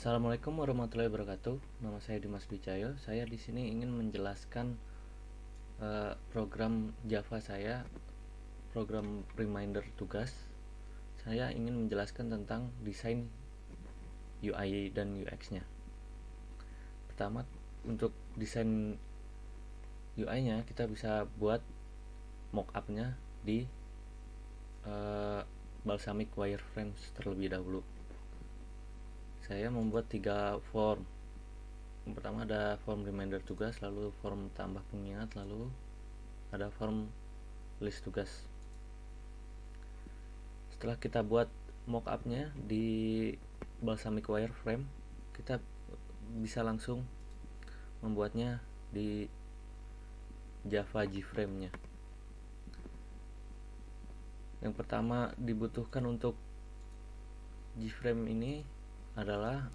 Assalamualaikum warahmatullahi wabarakatuh. Nama saya Dimas Bicayo. Saya di sini ingin menjelaskan program Java saya, program reminder tugas. Saya ingin menjelaskan tentang desain UI dan UX-nya. Pertama, untuk desain UI-nya kita bisa buat mockup-nya di Balsamiq Wireframes terlebih dahulu. Saya membuat 3 form. Yang pertama ada form reminder tugas, lalu form tambah pengingat, lalu ada form list tugas. Setelah kita buat mockupnya di Balsamiq Wireframe, kita bisa langsung membuatnya di Java JFrame-nya. Yang pertama dibutuhkan untuk JFrame ini adalah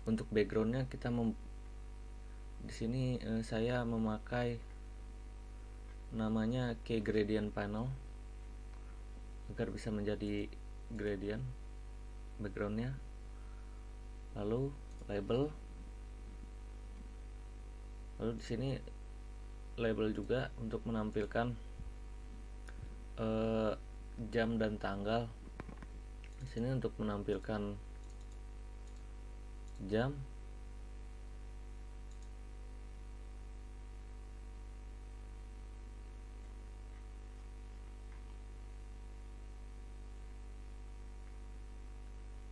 untuk backgroundnya kita di sini saya memakai namanya Key Gradient Panel agar bisa menjadi gradient backgroundnya. Lalu label, lalu di sini label juga untuk menampilkan jam dan tanggal. Di sini untuk menampilkan jam,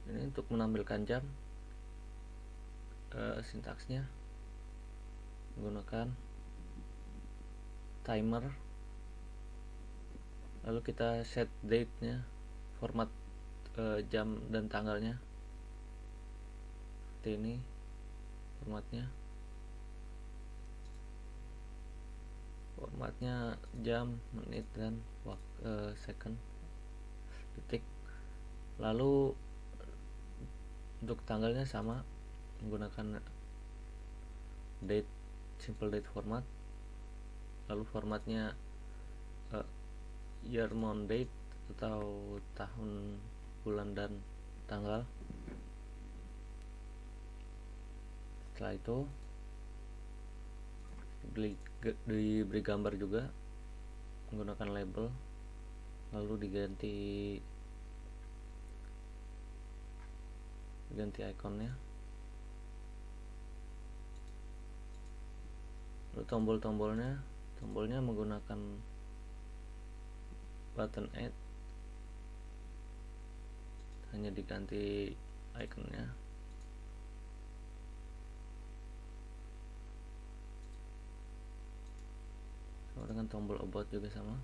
ini untuk menampilkan jam, sintaksnya menggunakan timer, lalu kita set date nya, format jam dan tanggalnya seperti ini formatnya jam, menit, dan second, detik. Lalu untuk tanggalnya sama, menggunakan date, simple date format. Lalu formatnya year, month, date atau tahun, bulan, dan tanggal. Setelah itu diberi gambar juga menggunakan label, lalu diganti ikonnya. Lalu tombolnya menggunakan button add, hanya diganti ikonnya. Sama dengan tombol about juga sama.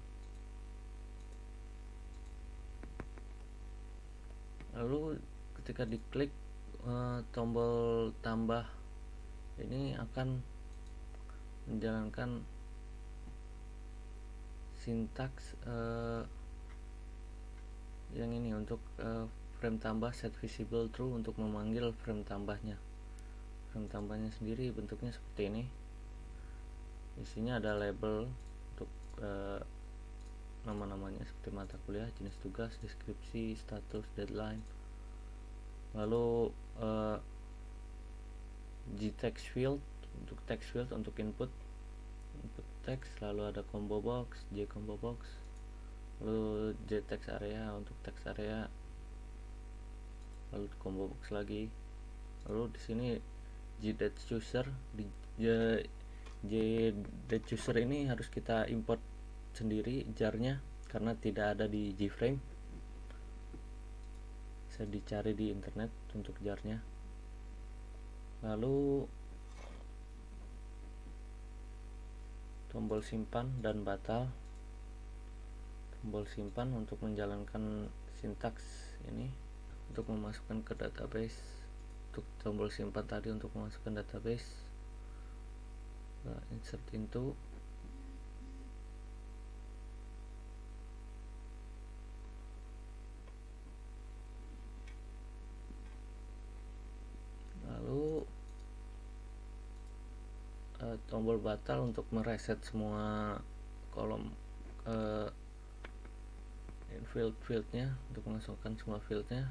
Lalu ketika diklik tombol tambah ini akan menjalankan sintaks yang ini untuk frame tambah set visible true untuk memanggil frame tambahnya. Frame tambahnya sendiri bentuknya seperti ini. Isinya ada label untuk nama-namanya seperti mata kuliah, jenis tugas, deskripsi, status, deadline. Lalu G-text field untuk text field untuk input teks, lalu ada combo box, J combo box, lalu J text area untuk text area, lalu combo box lagi. Lalu di sini J chooser, di J chooser ini harus kita import sendiri jarnya karena tidak ada di JFrame. Bisa dicari di internet untuk jarnya. Lalu tombol simpan dan batal. Tombol simpan untuk menjalankan sintaks ini untuk memasukkan ke database. Untuk tombol simpan tadi untuk memasukkan database. Insert into. Lalu tombol batal untuk mereset semua kolom fieldnya, untuk memasukkan semua fieldnya.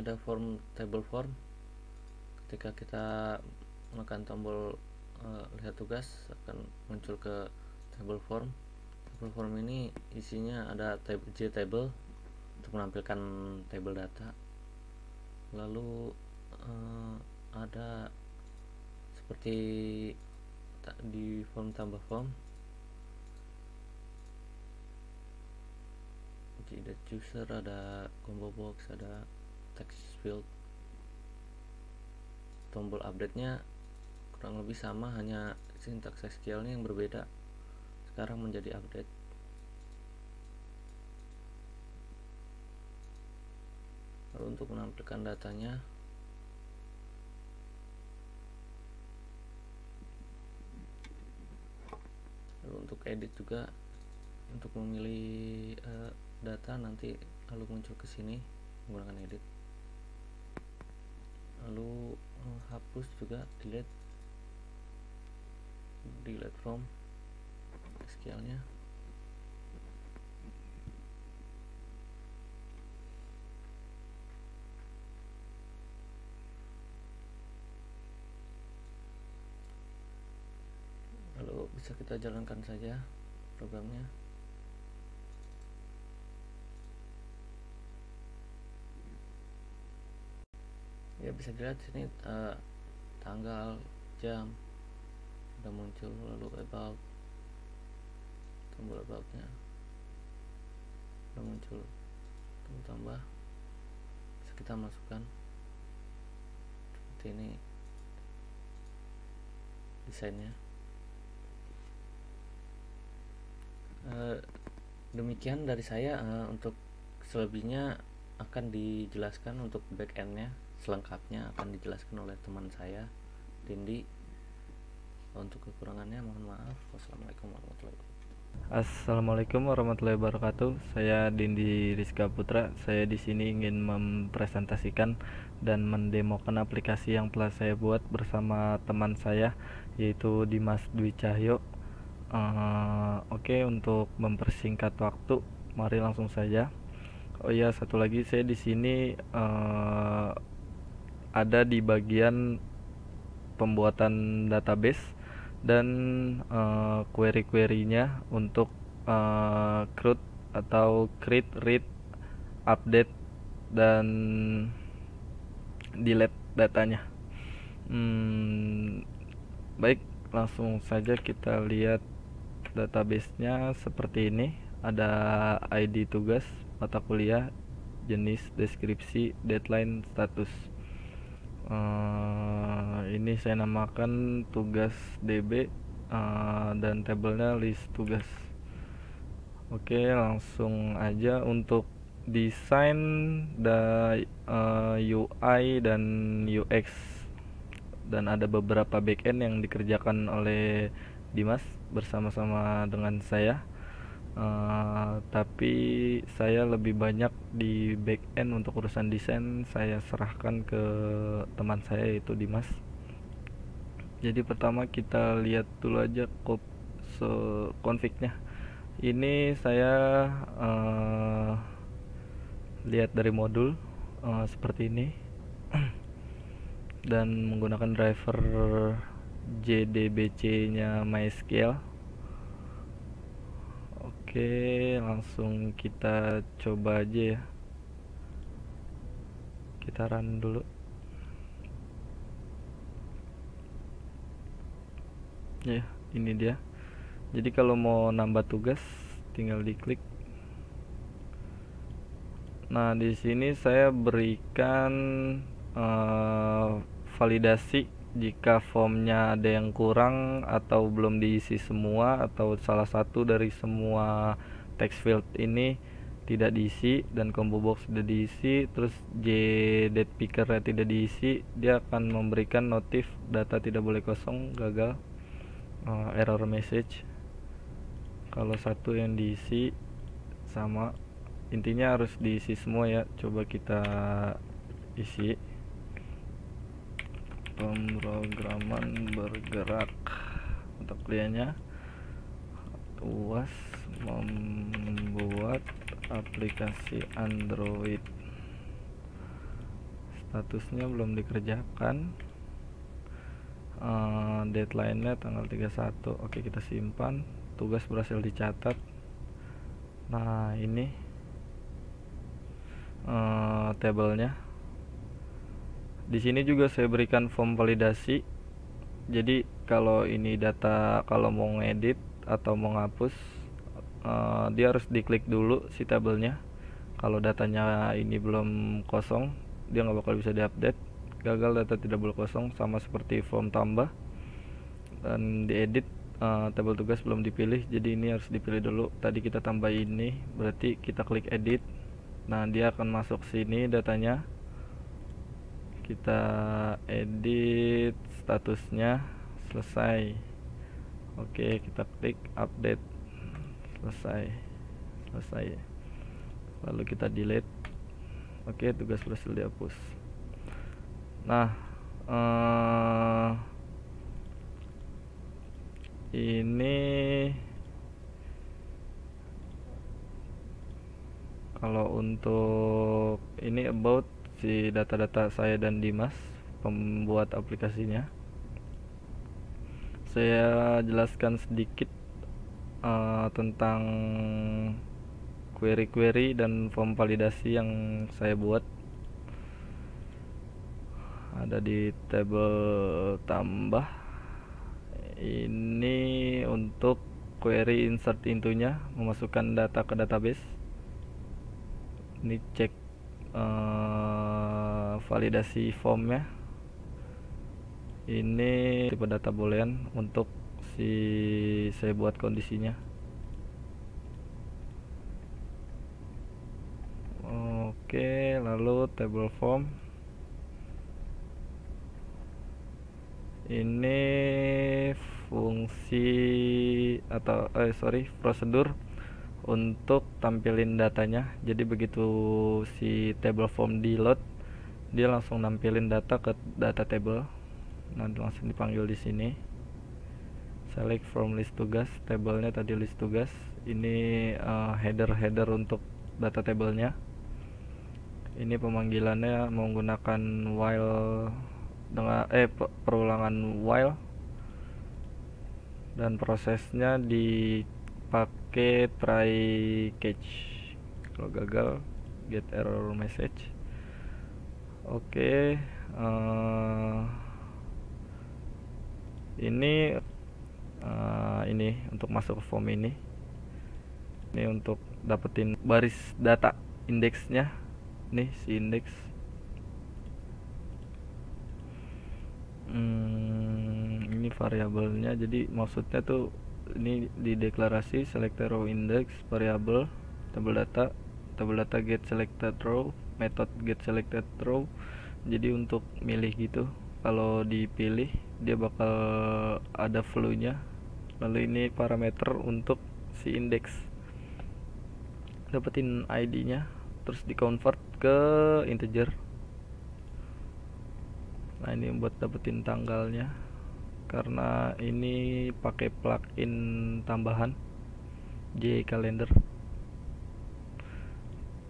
ada table form. Ketika kita menekan tombol lihat tugas akan muncul ke table form. Table form ini isinya ada JTable untuk menampilkan table data. Lalu ada seperti di form tambah form, ada user, ada combo box, ada text field. Tombol update nya kurang lebih sama, hanya sintaks SQL nya yang berbeda, sekarang menjadi update. Lalu untuk menampilkan datanya, lalu untuk edit juga, untuk memilih data nanti lalu muncul ke sini menggunakan edit. Lalu hapus juga, delete from SQL nya. Lalu bisa kita jalankan saja programnya. Ya, bisa dilihat sini tanggal, jam sudah muncul. Lalu about, tombol about nya sudah muncul, tombol tambah bisa kita masukkan. Seperti ini desainnya. Demikian dari saya. Untuk selebihnya akan dijelaskan, untuk backendnya selengkapnya akan dijelaskan oleh teman saya, Dindi. Untuk kekurangannya mohon maaf. Wassalamualaikum warahmatullahi wabarakatuh. Assalamualaikum warahmatullahi wabarakatuh. Saya Dindi Rizka Putra. Saya di sini ingin mempresentasikan dan mendemokan aplikasi yang telah saya buat bersama teman saya, yaitu Dimas Dwi Cahyo. Oke, untuk mempersingkat waktu, mari langsung saja. Oh iya, satu lagi, saya di sini ada di bagian pembuatan database dan query-query-nya untuk CRUD atau create, read, update, dan delete datanya. Baik, langsung saja kita lihat database-nya seperti ini. Ada ID tugas, mata kuliah, jenis, deskripsi, deadline, status. Ini saya namakan tugas DB dan tabelnya list tugas. Oke, langsung aja untuk desain UI dan UX, dan ada beberapa backend yang dikerjakan oleh Dimas bersama-sama dengan saya. Tapi saya lebih banyak di backend. Untuk urusan desain saya serahkan ke teman saya, yaitu Dimas. Jadi pertama kita lihat dulu aja config-nya. Ini saya lihat dari modul seperti ini dan menggunakan driver JDBC nya MySQL. Oke, langsung kita coba aja ya. Kita run dulu. Ya, ini dia. Jadi kalau mau nambah tugas tinggal diklik. Nah, di sini saya berikan validasi jika formnya ada yang kurang atau belum diisi semua, atau salah satu dari semua text field ini tidak diisi dan combo box sudah diisi, terus JDate picker nya tidak diisi, dia akan memberikan notif data tidak boleh kosong, gagal, error message. Kalau satu yang diisi sama, intinya harus diisi semua ya. Coba kita isi. Pemrograman bergerak untuk kuliahnya, UAS membuat aplikasi Android. statusnya belum dikerjakan. Deadline-nya tanggal 31. Oke, kita simpan. Tugas berhasil dicatat. Nah, ini tabelnya. Di sini juga saya berikan form validasi. Jadi kalau ini data, kalau mau ngedit atau mau ngapus, dia harus diklik dulu si tabelnya. Kalau datanya ini belum kosong, dia nggak bakal bisa diupdate. Gagal, data tidak boleh kosong, sama seperti form tambah. Dan diedit, tabel tugas belum dipilih, jadi ini harus dipilih dulu. Tadi kita tambah ini, berarti kita klik edit. Nah, dia akan masuk sini datanya. Kita edit statusnya, selesai. Oke, kita klik update, selesai. Lalu kita delete. Oke, tugas berhasil dihapus. Nah, ini kalau untuk ini about si data-data saya dan Dimas, pembuat aplikasinya. Saya jelaskan sedikit tentang query-query dan form validasi yang saya buat. Ada di tabel tambah. Ini untuk query insert intonya, memasukkan data ke database. Ini cek validasi formnya. Ini tipe data boolean untuk saya buat kondisinya. Oke, lalu table form. Ini fungsi atau prosedur untuk tampilin datanya. Jadi begitu si table form di load, dia langsung nampilin data ke data table. Nah, langsung dipanggil di sini. Select from list tugas, tabelnya tadi list tugas. Ini header untuk data tabelnya. Ini pemanggilannya menggunakan while dengan perulangan while, dan prosesnya dipakai try catch. Kalau gagal, get error message. Oke, ini untuk masuk ke form ini untuk dapetin baris data indeksnya. Nih si indeks. Ini variabelnya, jadi maksudnya tuh ini di deklarasi select row index, variabel, tabel data get selected row, method get selected row. Jadi untuk milih gitu, kalau dipilih dia bakal ada flow-nya. Lalu ini parameter untuk si indeks, dapetin ID-nya, terus di convert ke integer. Nah, ini buat dapetin tanggalnya, karena ini pakai plugin tambahan J Calendar.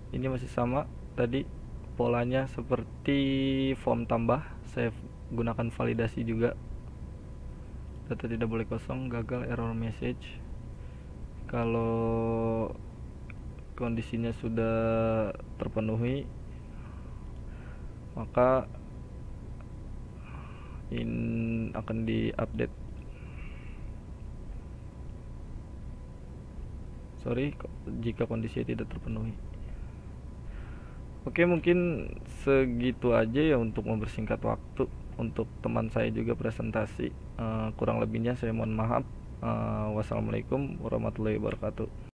Ini masih sama tadi polanya seperti form tambah. Saya gunakan validasi juga. Data tidak boleh kosong, gagal, error message. Kalau kondisinya sudah terpenuhi, maka akan diupdate. Jika kondisinya tidak terpenuhi. Oke, mungkin segitu aja ya untuk mempersingkat waktu. Untuk teman saya juga presentasi, kurang lebihnya saya mohon maaf. Wassalamualaikum warahmatullahi wabarakatuh.